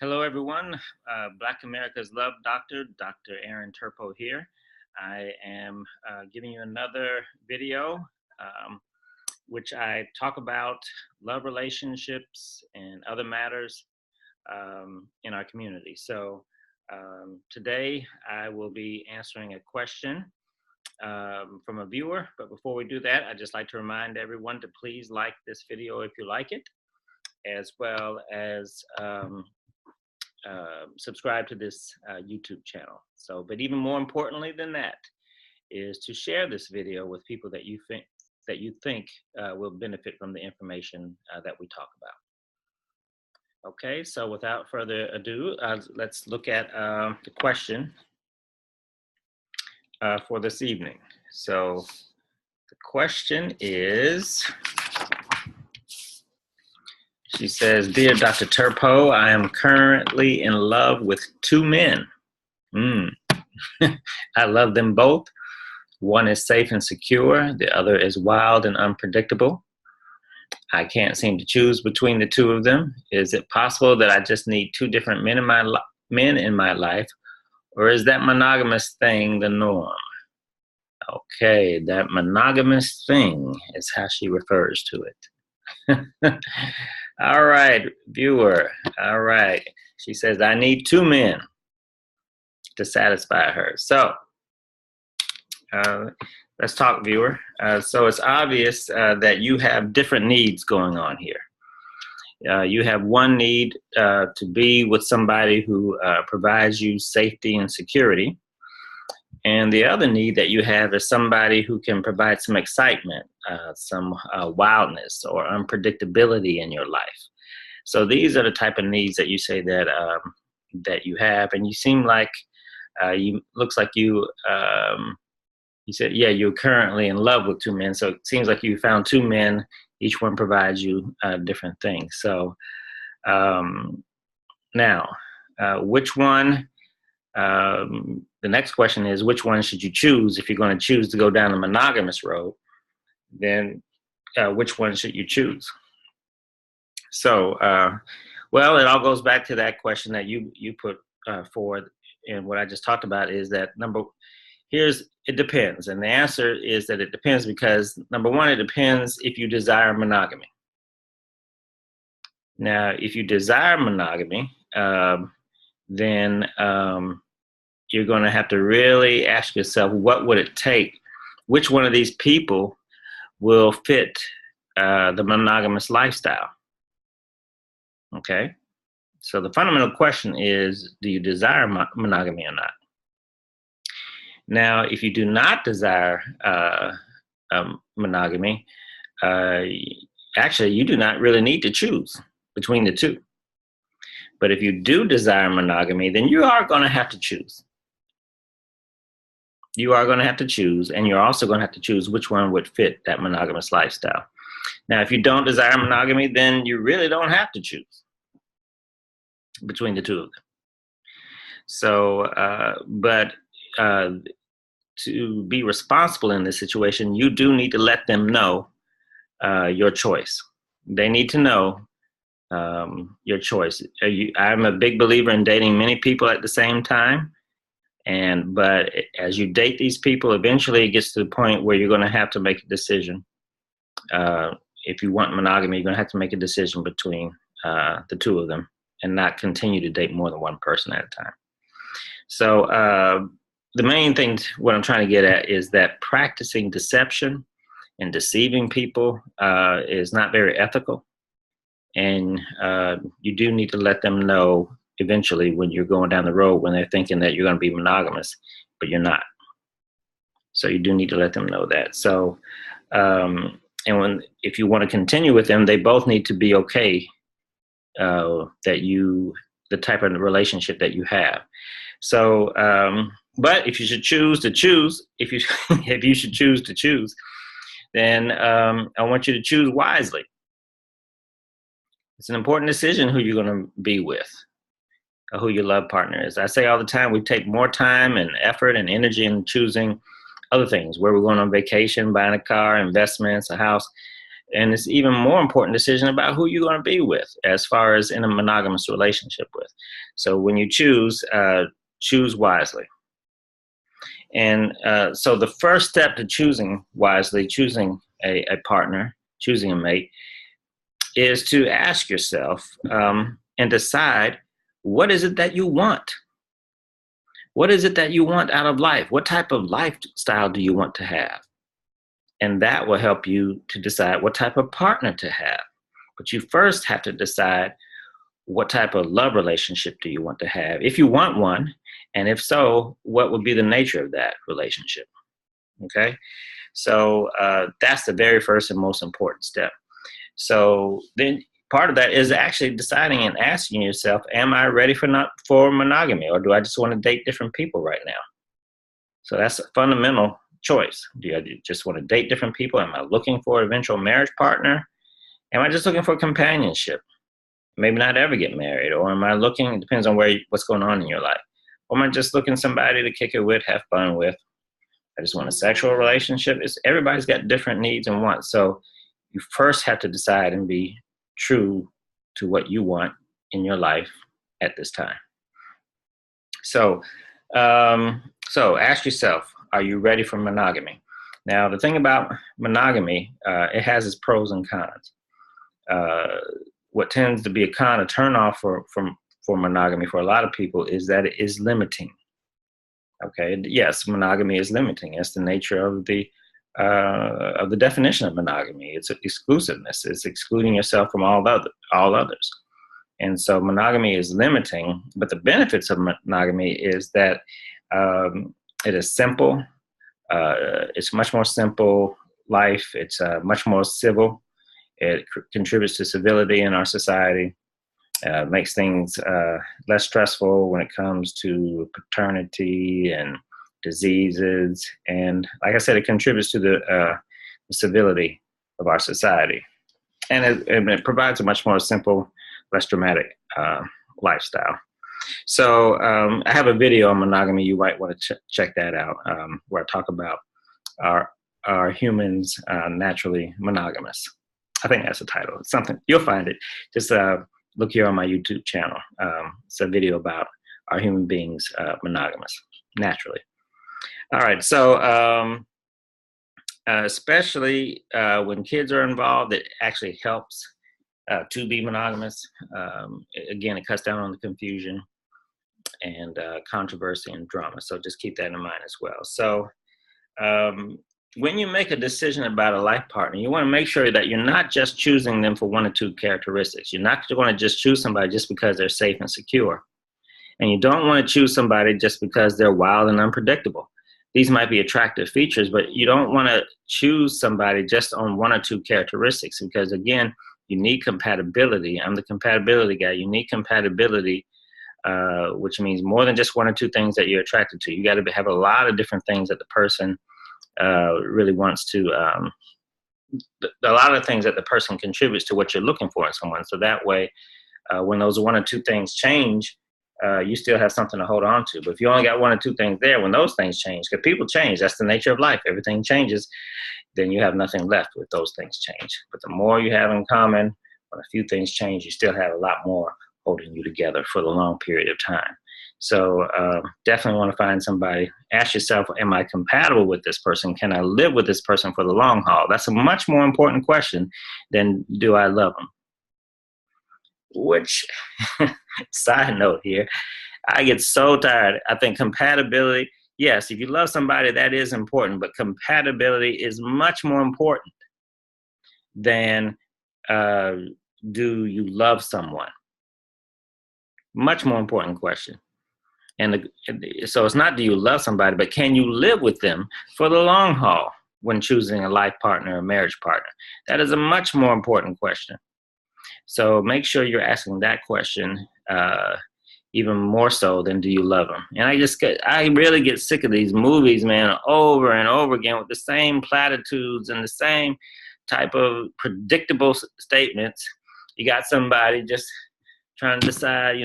Hello, everyone. Black America's Love Doctor, Dr. Aaron Turpeau here. I am giving you another video which I talk about love relationships and other matters in our community. So today I will be answering a question from a viewer. But before we do that, I'd just like to remind everyone to please like this video if you like it, as well as subscribe to this YouTube channel. But even more importantly than that is to share this video with people that you think will benefit from the information that we talk about. Okay, so without further ado, let's look at the question for this evening. So the question is, she says, "Dear Dr. Turpeau, I am currently in love with two men. I love them both. One is safe and secure. The other is wild and unpredictable. I can't seem to choose between the two of them. Is it possible that I just need two different men in my life, or is that monogamous thing the norm?" Okay, that monogamous thing is how she refers to it. All right, viewer. All right. She says, I need two men to satisfy her. So let's talk, viewer. So it's obvious that you have different needs going on here. You have one need to be with somebody who provides you safety and security. And the other need that you have is somebody who can provide some excitement, some wildness or unpredictability in your life. So these are the type of needs that you say that that you have, and you seem like looks like you said, yeah, you're currently in love with two men. So it seems like you found two men. Each one provides you different things. So now, which one? The next question is, which one should you choose? If you're going to choose to go down the monogamous road, then which one should you choose? So, well, it all goes back to that question that you put forward, and what I just talked about is that it depends. And the answer is that it depends because, number one, it depends if you desire monogamy. Now, if you desire monogamy, then you're going to have to really ask yourself, what would it take? Which one of these people will fit the monogamous lifestyle? Okay, so the fundamental question is, do you desire monogamy or not? Now, if you do not desire monogamy, actually, you do not really need to choose between the two. But if you do desire monogamy, then you are going to have to choose. You are going to have to choose, and you're also going to have to choose which one would fit that monogamous lifestyle. Now, if you don't desire monogamy, then you really don't have to choose between the two of them. So, but to be responsible in this situation, you do need to let them know your choice. They need to know your choice. I'm a big believer in dating many people at the same time. But as you date these people, eventually it gets to the point where you're going to have to make a decision. If you want monogamy, you're going to have to make a decision between the two of them and not continue to date more than one person at a time. So the main thing, what I'm trying to get at, is that practicing deception and deceiving people is not very ethical. And you do need to let them know eventually when you're going down the road, when they're thinking that you're going to be monogamous, but you're not. So you do need to let them know that. So, if you want to continue with them, they both need to be okay the type of relationship that you have. So, but if you should choose to choose, if you should choose to choose, then I want you to choose wisely. It's an important decision who you're going to be with, or who your love partner is. I say all the time, we take more time and effort and energy in choosing other things, where we're going on vacation, buying a car, investments, a house. And it's even more important decision about who you're going to be with as far as in a monogamous relationship with. So when you choose, choose wisely. And so the first step to choosing wisely, choosing a partner, choosing a mate, is to ask yourself and decide, what is it that you want? What is it that you want out of life? What type of lifestyle do you want to have? And that will help you to decide what type of partner to have. But you first have to decide, what type of love relationship do you want to have? If you want one, and if so, what would be the nature of that relationship? Okay, so that's the very first and most important step. So then part of that is actually deciding and asking yourself, am I ready for monogamy, or do I just want to date different people right now? So that's a fundamental choice. Do I just want to date different people? Am I looking for an eventual marriage partner? Am I just looking for companionship? Maybe not ever get married, or am I looking? It depends on what's going on in your life. Or am I just looking somebody to kick it with, have fun with? I just want a sexual relationship. Everybody's got different needs and wants. So you first have to decide and be true to what you want in your life at this time. So, so ask yourself, are you ready for monogamy? Now, the thing about monogamy, it has its pros and cons. What tends to be a con, a turnoff for monogamy for a lot of people, is that it is limiting. Okay, yes, monogamy is limiting. It's the nature of the definition of monogamy. It's exclusiveness. It's excluding yourself from all others. And so monogamy is limiting, but the benefits of monogamy is that it is simple. It's much more simple life. It's much more civil. It contributes to civility in our society. Makes things less stressful when it comes to paternity and diseases. And like I said, it contributes to the civility of our society. And it provides a much more simple, less dramatic lifestyle. So I have a video on monogamy. You might want to check that out, where I talk about are humans naturally monogamous? I think that's the title. It's something, you'll find it. Just look here on my YouTube channel. It's a video about, are human beings monogamous naturally? All right, so especially when kids are involved, it actually helps to be monogamous. Again, it cuts down on the confusion and controversy and drama. So just keep that in mind as well. So when you make a decision about a life partner, you want to make sure that you're not just choosing them for one or two characteristics. You're not going to just choose somebody just because they're safe and secure. And you don't want to choose somebody just because they're wild and unpredictable. These might be attractive features, but you don't want to choose somebody just on one or two characteristics, because again, you need compatibility. I'm the compatibility guy. You need compatibility, which means more than just one or two things that you're attracted to. You got to have a lot of different things that the person really wants to, a lot of things that the person contributes to what you're looking for in someone. So that way, when those one or two things change, you still have something to hold on to. But if you only got one or two things there, when those things change, because people change, that's the nature of life, everything changes, then you have nothing left with those things change. But the more you have in common, when a few things change, you still have a lot more holding you together for the long period of time. So definitely want to find somebody. Ask yourself, am I compatible with this person? Can I live with this person for the long haul? That's a much more important question than do I love them? Which, side note here, I get so tired. I think compatibility, yes, if you love somebody, that is important, but compatibility is much more important than do you love someone? Much more important question. And so it's not do you love somebody, but can you live with them for the long haul when choosing a life partner or marriage partner? That is a much more important question. So make sure you're asking that question even more so than do you love them. And I really get sick of these movies, man, over and over again with the same platitudes and the same type of predictable statements. You got somebody just trying to decide,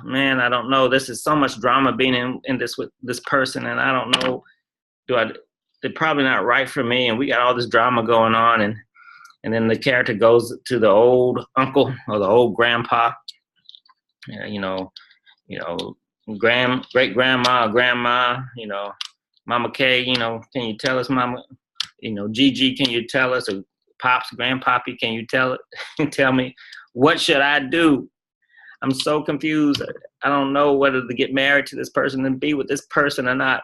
man, I don't know. This is so much drama being in this with this person, and I don't know. they're probably not right for me, and we got all this drama going on, and then the character goes to the old uncle or the old grandpa, you know, great grandma, grandma, Mama K, can you tell us, Mama, Gigi, can you tell us, or Pops, Grandpappy, can you tell me, what should I do? I'm so confused. I don't know whether to get married to this person and be with this person or not.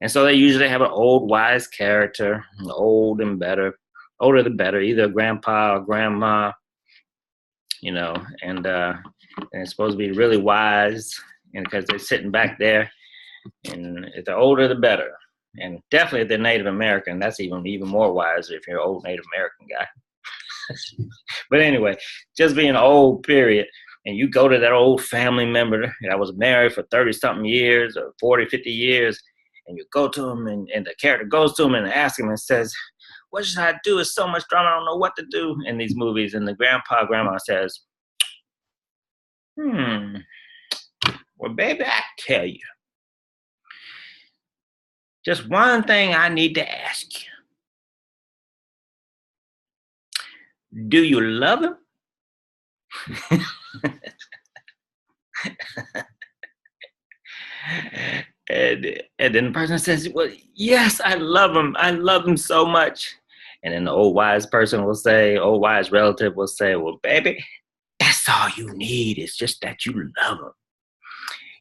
And so they usually have an old wise character, old and better, older the better, either a grandpa or grandma, and it's supposed to be really wise, and because they're sitting back there, and if they're older the better. And definitely if they're Native American, that's even more wiser if you're an old Native American guy. But anyway, just being old, period. And you go to that old family member that was married for 30-something years or 40, 50 years, and you go to him, and the character goes to him and asks him and says, what should I do? It's so much drama. I don't know what to do in these movies. And the grandma says, well, baby, I tell you, just one thing I need to ask you. Do you love him? And then the person says, well, yes, I love him. I love him so much. And then the old wise relative will say, well, baby, that's all you need. It's just that you love him.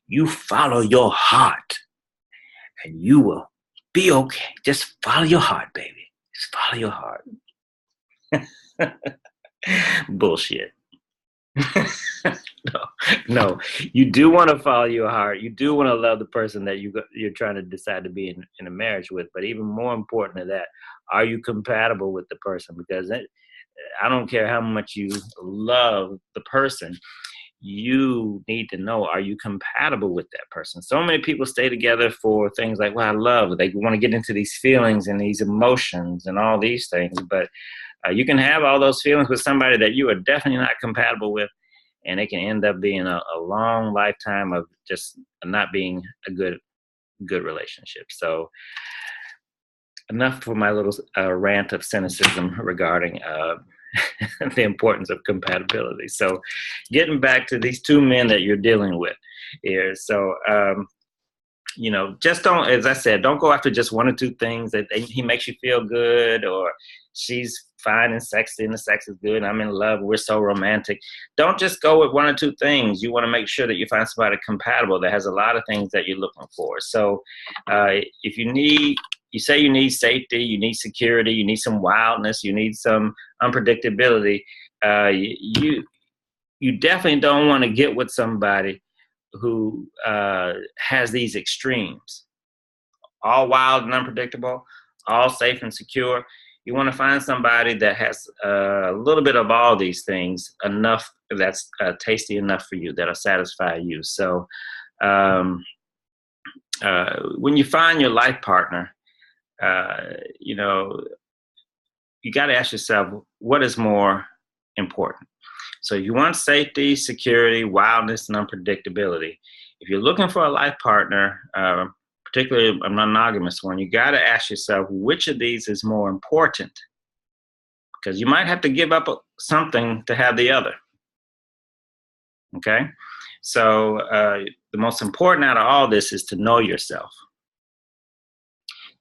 You follow your heart and you will be okay. Just follow your heart, baby. Just follow your heart. Bullshit. No, you do want to follow your heart. You do want to love the person that you're trying to decide to be in a marriage with. But even more important than that, are you compatible with the person? Because I don't care how much you love the person, you need to know, are you compatible with that person? So many people stay together for things like, well, I love. They want to get into these feelings and these emotions and all these things. But you can have all those feelings with somebody that you are definitely not compatible with, and it can end up being a long lifetime of just not being a good relationship. So enough for my little rant of cynicism regarding the importance of compatibility. So getting back to these two men that you're dealing with here. So, just don't, as I said, don't go after just one or two things that he makes you feel good, or she's fine and sexy and the sex is good and I'm in love, we're so romantic. Don't just go with one or two things. You want to make sure that you find somebody compatible that has a lot of things that you're looking for. So if you say you need safety, you need security, you need some wildness, you need some unpredictability, you definitely don't want to get with somebody who has these extremes, all wild and unpredictable, all safe and secure. You want to find somebody that has a little bit of all these things, enough that's tasty enough for you, that'll satisfy you. So when you find your life partner, you got to ask yourself, what is more important? So you want safety, security, wildness, and unpredictability. If you're looking for a life partner, particularly a monogamous one, you got to ask yourself, which of these is more important? Because you might have to give up something to have the other. Okay? So the most important out of all this is to know yourself.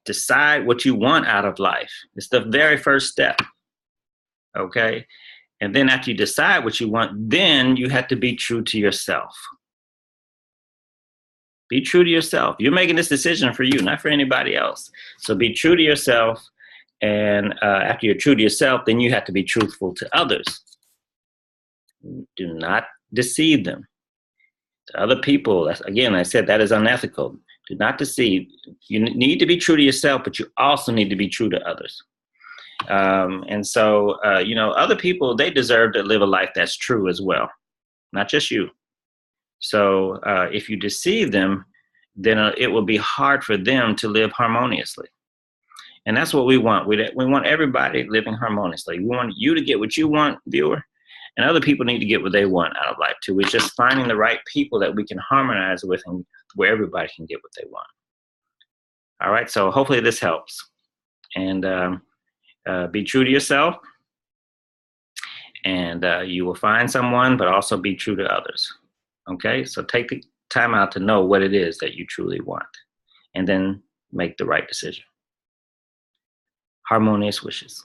Decide what you want out of life. It's the very first step. Okay? And then after you decide what you want, then you have to be true to yourself. Be true to yourself. You're making this decision for you, not for anybody else. So be true to yourself. And after you're true to yourself, then you have to be truthful to others. Do not deceive them. To other people, again, I said that is unethical. Do not deceive. You need to be true to yourself, but you also need to be true to others. And so, other people, they deserve to live a life that's true as well, not just you. So if you deceive them, then it will be hard for them to live harmoniously. And that's what we want. We want everybody living harmoniously. We want you to get what you want, viewer, and other people need to get what they want out of life too. We're just finding the right people that we can harmonize with, and where everybody can get what they want. All right, so hopefully this helps. And be true to yourself, and you will find someone, but also be true to others. Okay, so take the time out to know what it is that you truly want, and then make the right decision. Harmonious wishes.